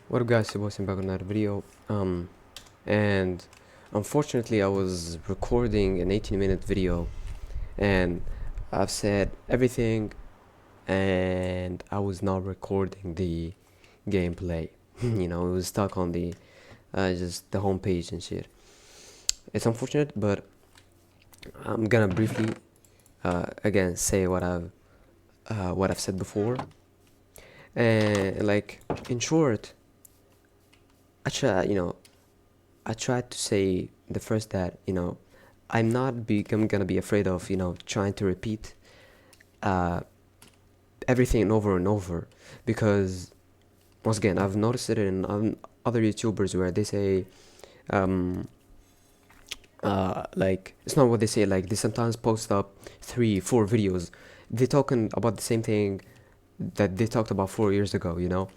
What up guys, Sebastian back on another video. And unfortunately I was recording an 18-minute video and I've said everything and I was not recording the gameplay. It was stuck on the just the homepage and shit. It's unfortunate, but I'm gonna briefly again say what I've said before. And like in short, I try, I tried to say the first that I'm gonna be afraid of trying to repeat uh, everything over and over, because once again I've noticed it in other YouTubers where they say um, like it's not what they say, like they sometimes post up 3 4 videos, they talking about the same thing that they talked about 4 years ago,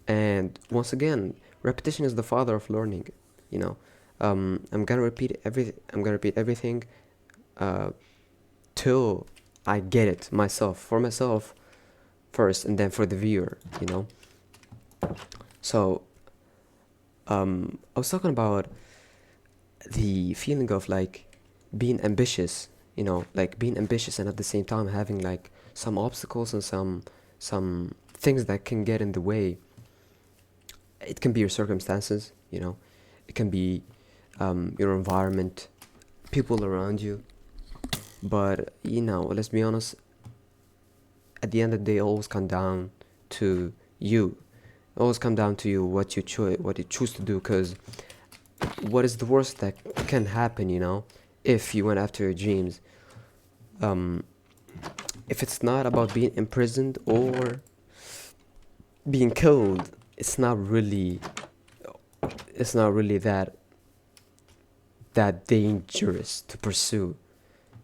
and once again repetition is the father of learning. you know I'm gonna repeat everything uh, till I get it myself, for myself first, and then for the viewer. So I was talking about the feeling of like being ambitious, like being ambitious and at the same time having like some obstacles and some things that can get in the way. It can be your circumstances, it can be your environment, people around you. But let's be honest, at the end of the day, it always come down to you. It always come down to you, what you choose to do. Because what is the worst that can happen, if you went after your dreams? Um, if it's not about being imprisoned or being killed, it's not really that dangerous to pursue,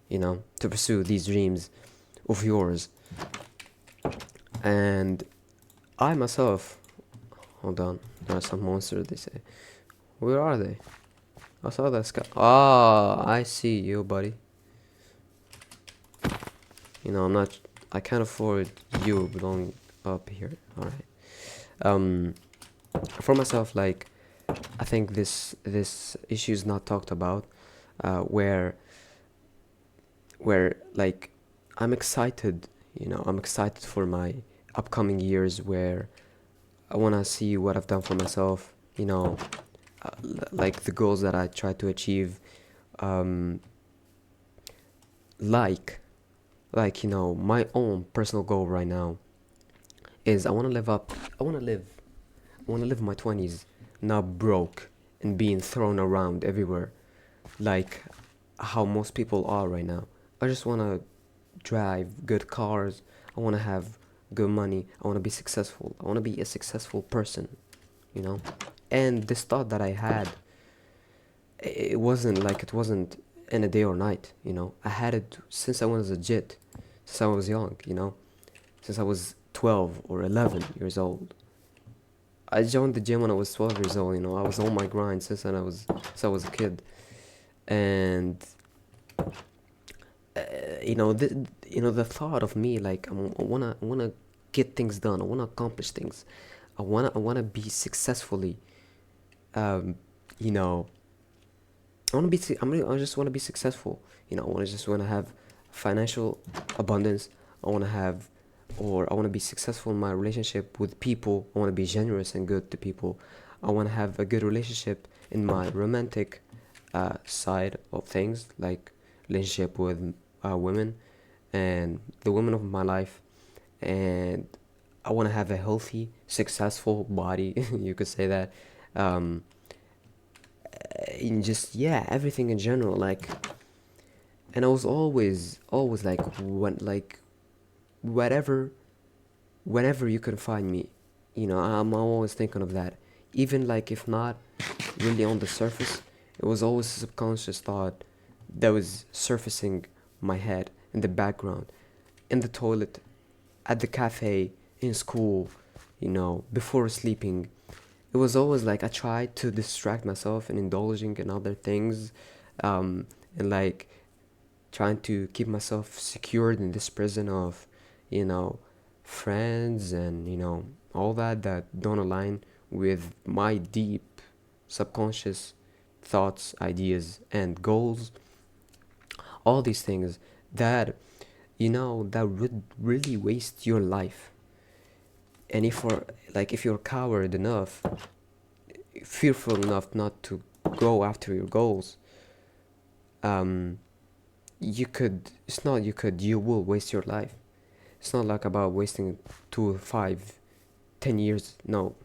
to pursue these dreams of yours. And I myself, hold on, there are some monsters, they say. Where are they? I saw that sky. Ah, I see you, buddy. I'm not. I can't afford you belong up here. All right. Um, for myself, like, I think this issue is not talked about. Where like I'm excited. I'm excited for my upcoming years, where I wanna see what I've done for myself. Like the goals that I try to achieve. Um, like my own personal goal right now is I want to live my 20s not broke and being thrown around everywhere like how most people are right now. I just want to drive good cars. I want to have good money. I want to be successful. I want to be a successful person, you know? And this thought that I had, it wasn't in a day or night, I had it since I was a jit, since I was young, since I was 12 or 11 years old. I joined the gym when I was 12 years old. I was on my grind since I was a kid. And the thought of me, like, I wanna get things done. I wanna accomplish things. I wanna be successfully. Um, you know, I just wanna be successful. I just wanna have financial abundance. I wanna have, or I wanna be successful in my relationship with people. I wanna be generous and good to people. I wanna have a good relationship in my romantic side of things, like relationship with women and the women of my life. And I want to have a healthy, successful body. You could say that. Um, in just, yeah, everything in general. Like, and I was always like, whatever, whenever you can find me, I'm always thinking of that. Even like if not really on the surface, it was always a subconscious thought that was surfacing my head, in the background, in the toilet, at the cafe, in school, before sleeping. It was always like I tried to distract myself and indulging in other things, and like trying to keep myself secured in this prison of, you know, friends and, all that don't align with my deep subconscious thoughts, ideas, and goals, all these things that that would really waste your life. And if you're coward enough, fearful enough not to go after your goals, um you will waste your life. It's not like about wasting 2, 5, 10 years. No,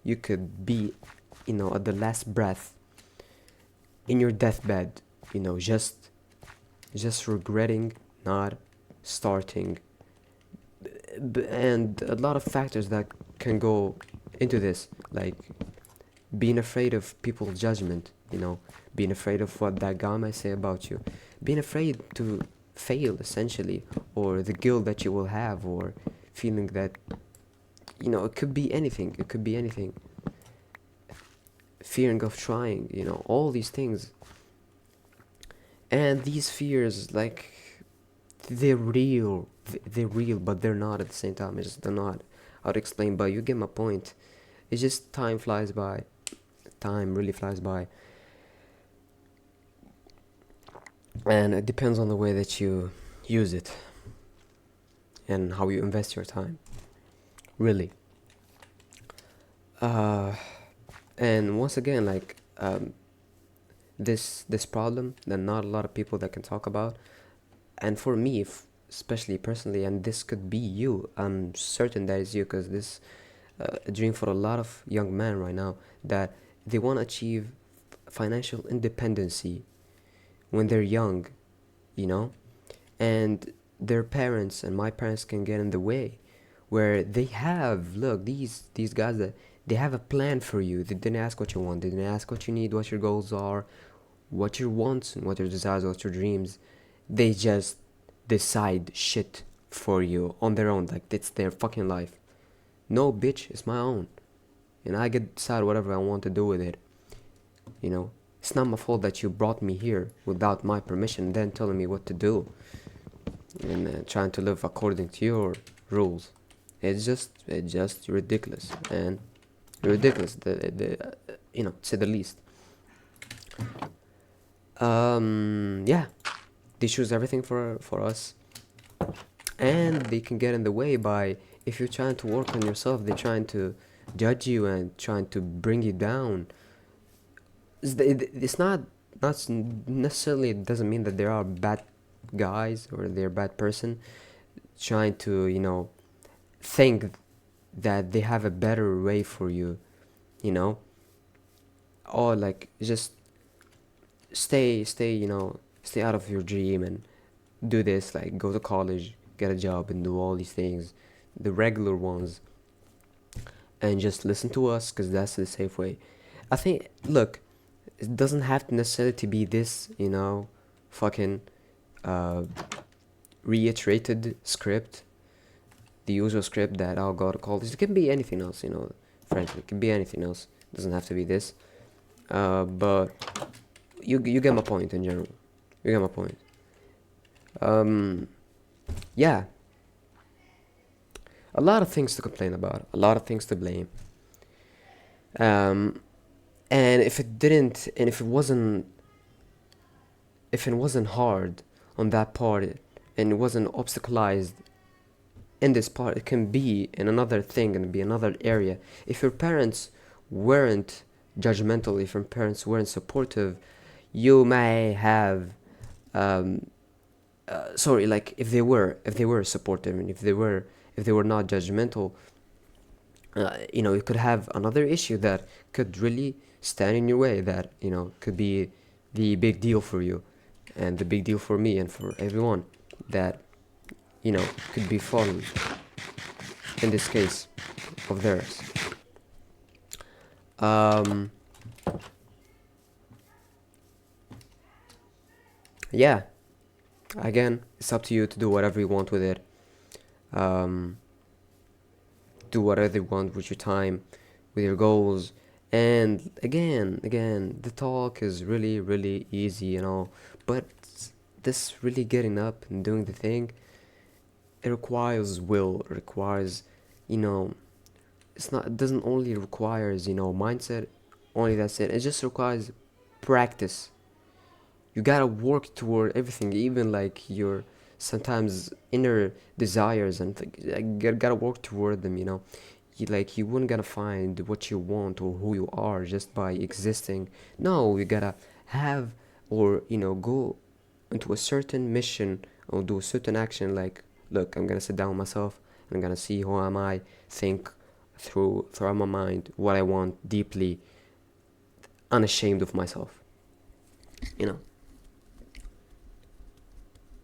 you could be at the last breath, in your deathbed, just regretting not starting. And a lot of factors that can go into this, like being afraid of people's judgment, being afraid of what that guy might say about you, being afraid to fail, essentially, or the guilt that you will have, or feeling that, it could be anything, fearing of trying, all these things. And these fears, like, they're real, but they're not at the same time. They're not. I'll explain, but you get my point. It's just time flies by. Time really flies by. And it depends on the way that you use it and how you invest your time. Really. And once again, like, this problem that not a lot of people that can talk about, and for me, especially personally, and this could be you, I'm certain that is you, because this a dream for a lot of young men right now, that they want to achieve financial independency when they're young, you know and their parents and my parents can get in the way, where they have, look, these guys, that they have a plan for you. They didn't ask what you want, they didn't ask what you need, what your goals are, what your wants and what your desires, what your dreams. They just decide shit for you on their own, like it's their fucking life. No, bitch, it's my own, and I get to decide whatever I want to do with it. It's not my fault that you brought me here without my permission, then telling me what to do, and trying to live according to your rules. It's just ridiculous, and ridiculous, to say the least. Yeah, they choose everything for us, and they can get in the way by, if you're trying to work on yourself, they're trying to judge you and trying to bring you down. It's not necessarily, it doesn't mean that there are bad guys or they're a bad person trying to think that they have a better way for you, you know or like, just stay out of your dream and do this, like go to college, get a job, and do all these things, the regular ones, and just listen to us, because that's the safe way. I think, look, it doesn't have to necessarily to be this, fucking uh reiterated script, the usual script that I'll go to college. It can be anything else, frankly, it can be anything else. It doesn't have to be this. But you get my point in general. You get my point. Yeah, a lot of things to complain about, a lot of things to blame. Um, and if it wasn't hard on that part, and it wasn't obstacleized in this part, it can be in another thing and be another area. If your parents weren't judgmental, if your parents weren't supportive, you may have, um, sorry, like, if they were supportive, and if they were not judgmental, you could have another issue that could really stand in your way, that could be the big deal for you, and the big deal for me, and for everyone, that could be fallen in this case of theirs. um yeah, again, it's up to you to do whatever you want with it. um do whatever you want with your time, with your goals. And again, the talk is really, really easy, but this really getting up and doing the thing, it requires will, it requires, you know, it doesn't only requires, you know, mindset, only that's it. It just requires practice. You gotta work toward everything, even like your sometimes inner desires and you gotta work toward them, you know. Like you wouldn't gonna find what you want or who you are just by existing. No, you gotta have, or you know, go into a certain mission or do a certain action. Like, look, I'm gonna sit down with myself and I'm gonna see who am I, think through my mind what I want deeply, unashamed of myself, you know.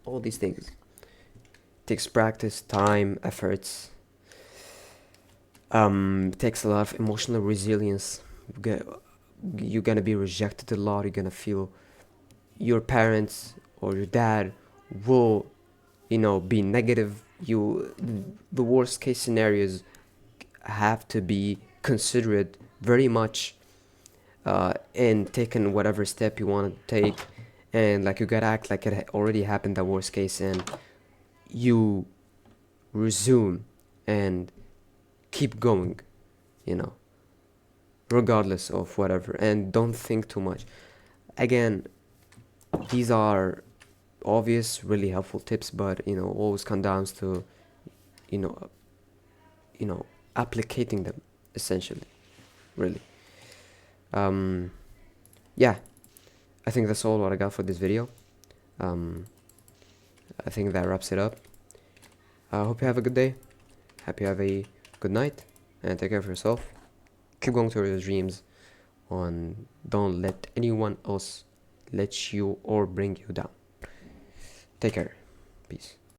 All these things takes practice, time, efforts. Takes a lot of emotional resilience. You're gonna be rejected a lot. You're gonna feel your parents or your dad will, you know, be negative. The worst case scenarios have to be considered very much in taking whatever step you want to take, and like you gotta act like it already happened, the worst case, and you resume and keep going, you know, regardless of whatever, and don't think too much. Again, these are obvious, really helpful tips, but you know, always come down to, you know, you know, applicating them essentially, really. Um, yeah, I think that's all what I got for this video. Um, I think that wraps it up. I hope you have a good day. Happy you have a good night, and take care of yourself. Keep going toward your dreams. On don't let anyone else let you or bring you down. Take care. Peace.